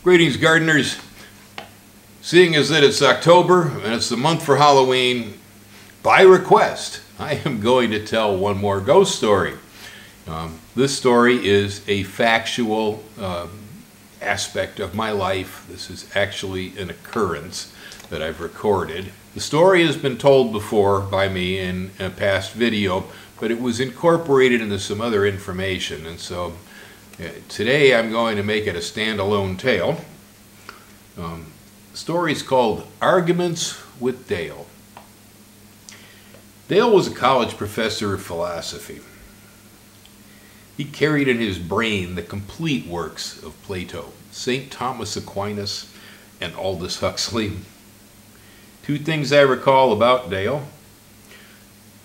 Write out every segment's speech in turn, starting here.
Greetings, gardeners. Seeing as that it's October and it's the month for Halloween, by request, I am going to tell one more ghost story. This story is a factual aspect of my life. This is actually an occurrence that I've recorded. The story has been told before by me in a past video, but it was incorporated into some other information, and so today I'm going to make it a standalone tale. The story is called Arguments with Dale. Dale was a college professor of philosophy. He carried in his brain the complete works of Plato, St. Thomas Aquinas, and Aldous Huxley. Two things I recall about Dale.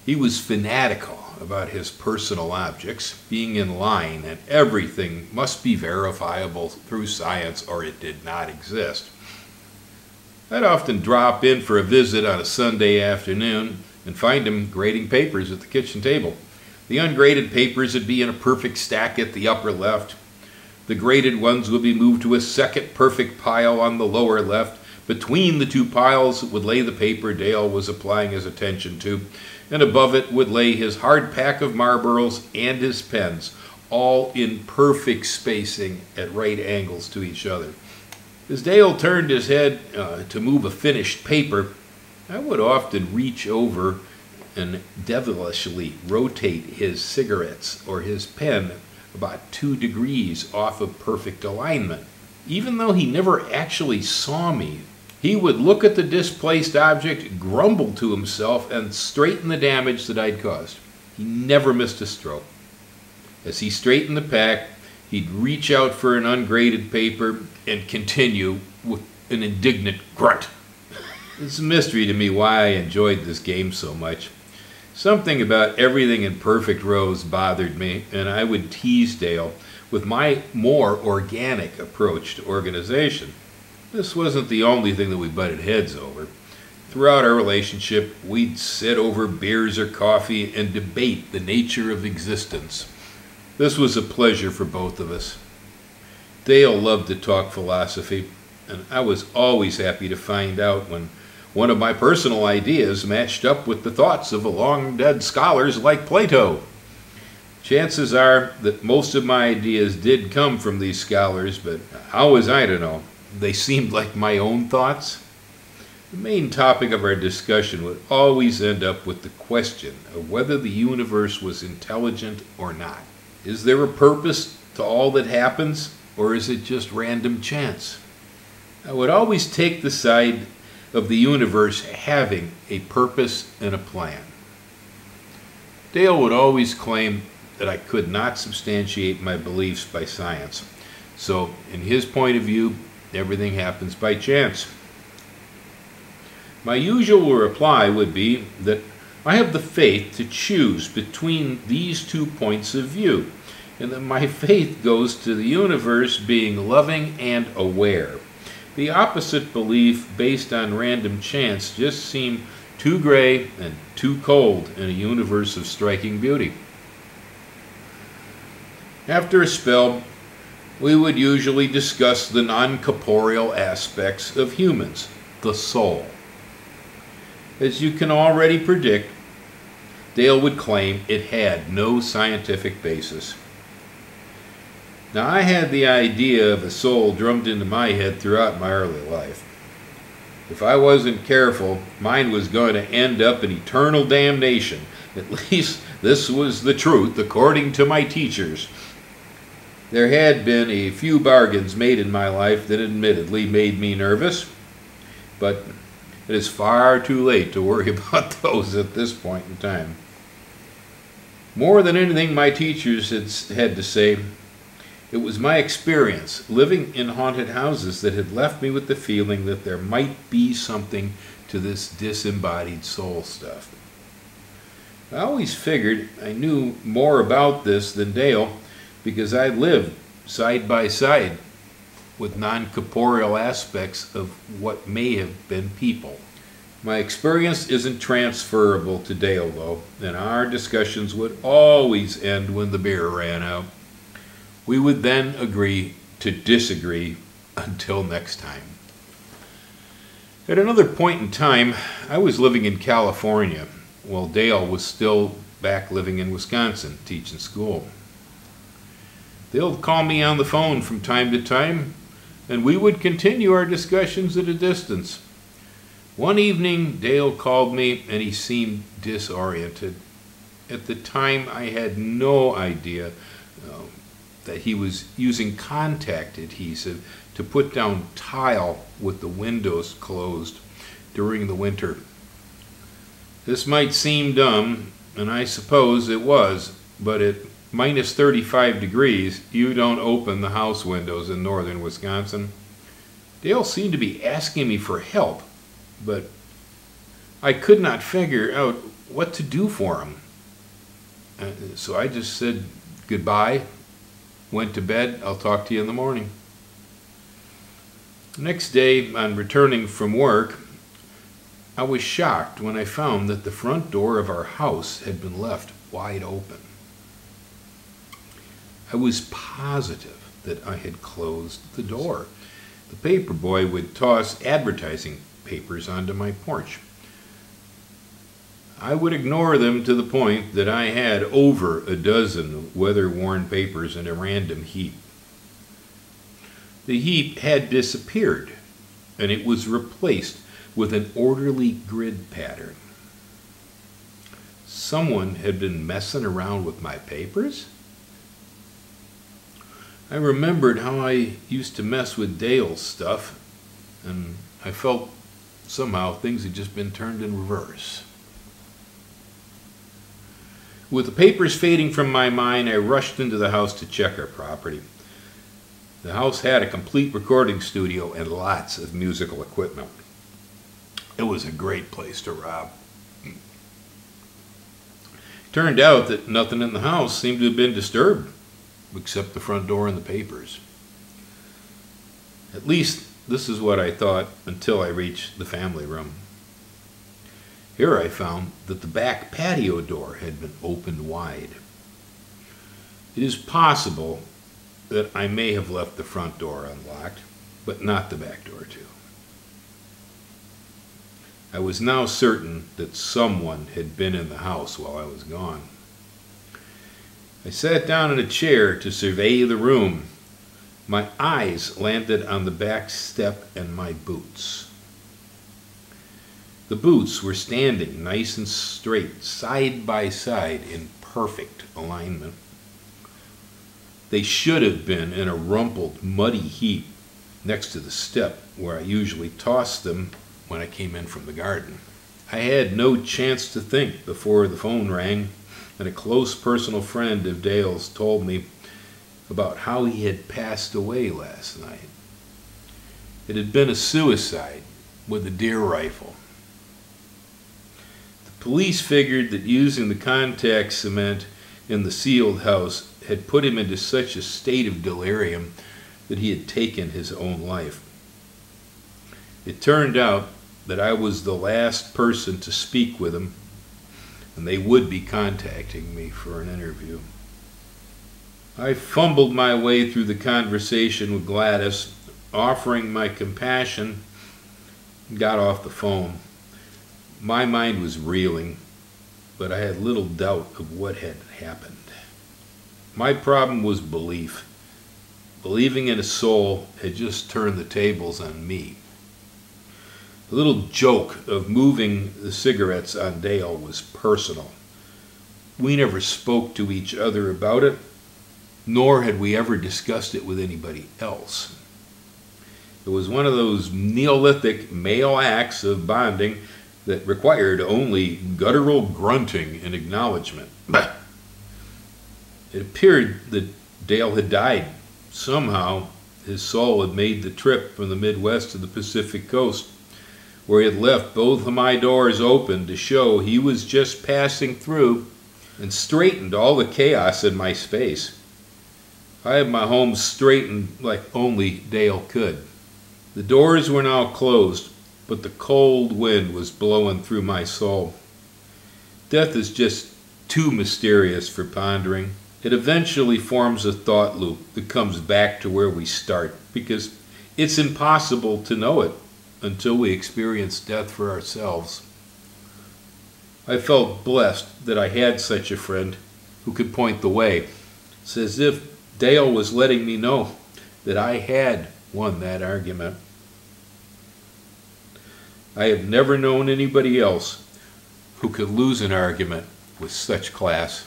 He was fanatical about his personal objects being in line, and everything must be verifiable through science or it did not exist. I'd often drop in for a visit on a Sunday afternoon and find him grading papers at the kitchen table. The ungraded papers would be in a perfect stack at the upper left. The graded ones would be moved to a second perfect pile on the lower left. Between the two piles would lay the paper Dale was applying his attention to, and above it would lay his hard pack of Marlboros and his pens, all in perfect spacing at right angles to each other. As Dale turned his head to move a finished paper, I would often reach over and devilishly rotate his cigarettes or his pen about 2 degrees off of perfect alignment. Even though he never actually saw me, he would look at the displaced object, grumble to himself, and straighten the damage that I'd caused. He never missed a stroke. As he straightened the pack, he'd reach out for an ungraded paper and continue with an indignant grunt. It's a mystery to me why I enjoyed this game so much. Something about everything in perfect rows bothered me, and I would tease Dale with my more organic approach to organization. This wasn't the only thing that we butted heads over. Throughout our relationship, we'd sit over beers or coffee and debate the nature of existence. This was a pleasure for both of us. Dale loved to talk philosophy, and I was always happy to find out when one of my personal ideas matched up with the thoughts of long-dead scholars like Plato. Chances are that most of my ideas did come from these scholars, but how was I to know? They seemed like my own thoughts. The main topic of our discussion would always end up with the question of whether the universe was intelligent or not. Is there a purpose to all that happens, or is it just random chance? I would always take the side of the universe having a purpose and a plan. Dale would always claim that I could not substantiate my beliefs by science. So, in his point of view, everything happens by chance. My usual reply would be that I have the faith to choose between these 2 points of view, and that my faith goes to the universe being loving and aware. The opposite belief based on random chance just seemed too gray and too cold in a universe of striking beauty. After a spell, we would usually discuss the non-corporeal aspects of humans, the soul. As you can already predict, Dale would claim it had no scientific basis. Now, I had the idea of a soul drummed into my head throughout my early life. If I wasn't careful, mine was going to end up in eternal damnation. At least this was the truth according to my teachers. There had been a few bargains made in my life that admittedly made me nervous, but it is far too late to worry about those at this point in time. More than anything my teachers had to say, it was my experience living in haunted houses that had left me with the feeling that there might be something to this disembodied soul stuff. I always figured I knew more about this than Dale because I lived side by side with non-corporeal aspects of what may have been people. My experience isn't transferable to Dale, though, and our discussions would always end when the beer ran out. We would then agree to disagree Until next time. At another point in time, I was living in California while Dale was still back living in Wisconsin, teaching school. Dale would call me on the phone from time to time, and we would continue our discussions at a distance. One evening, Dale called me, and he seemed disoriented. At the time, I had no idea that he was using contact adhesive to put down tile with the windows closed during the winter. This might seem dumb, and I suppose it was, but at minus 35 degrees, you don't open the house windows in northern Wisconsin. Dale seemed to be asking me for help, but I could not figure out what to do for him. So I just said goodbye, went to bed. I'll talk to you in the morning. The next day, on returning from work, I was shocked when I found that the front door of our house had been left wide open. I was positive that I had closed the door. The paper boy would toss advertising papers onto my porch. I would ignore them to the point that I had over a dozen weather-worn papers in a random heap. The heap had disappeared, and it was replaced with an orderly grid pattern. Someone had been messing around with my papers? I remembered how I used to mess with Dale's stuff, and I felt somehow things had just been turned in reverse. With the papers fading from my mind, I rushed into the house to check our property. The house had a complete recording studio and lots of musical equipment. It was a great place to rob. Turned out that nothing in the house seemed to have been disturbed, except the front door and the papers. At least this is what I thought until I reached the family room. Here I found that the back patio door had been opened wide. It is possible that I may have left the front door unlocked, but not the back door too. I was now certain that someone had been in the house while I was gone. I sat down in a chair to survey the room. My eyes landed on the back step and my boots. The boots were standing nice and straight, side by side, in perfect alignment. They should have been in a rumpled, muddy heap next to the step where I usually tossed them when I came in from the garden. I had no chance to think before the phone rang, and a close personal friend of Dale's told me about how he had passed away last night. It had been a suicide with a deer rifle. The police figured that using the contact cement in the sealed house had put him into such a state of delirium that he had taken his own life. It turned out that I was the last person to speak with him, and they would be contacting me for an interview. I fumbled my way through the conversation with Gladys, offering my compassion, and got off the phone. My mind was reeling, but I had little doubt of what had happened. My problem was belief. Believing in a soul had just turned the tables on me. The little joke of moving the cigarettes on Dale was personal. We never spoke to each other about it, nor had we ever discussed it with anybody else. It was one of those Neolithic male acts of bonding that required only guttural grunting and acknowledgement. It appeared that Dale had died. Somehow, his soul had made the trip from the Midwest to the Pacific coast, where he had left both of my doors open to show he was just passing through, and straightened all the chaos in my space. I had my home straightened like only Dale could. The doors were now closed, but the cold wind was blowing through my soul. Death is just too mysterious for pondering. It eventually forms a thought loop that comes back to where we start, because It's impossible to know it until we experience death for ourselves. I felt blessed that I had such a friend who could point the way. It's as if Dale was letting me know that I had won that argument. I have never known anybody else who could lose an argument with such class.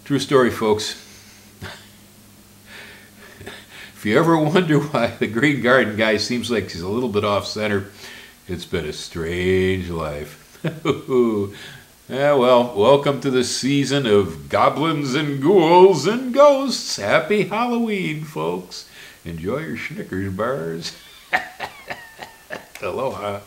True story, folks. If you ever wonder why the Green Garden guy seems like he's a little bit off center, it's been a strange life. Yeah, well, welcome to the season of goblins and ghouls and ghosts. Happy Halloween, folks. Enjoy your Snickers bars. Aloha.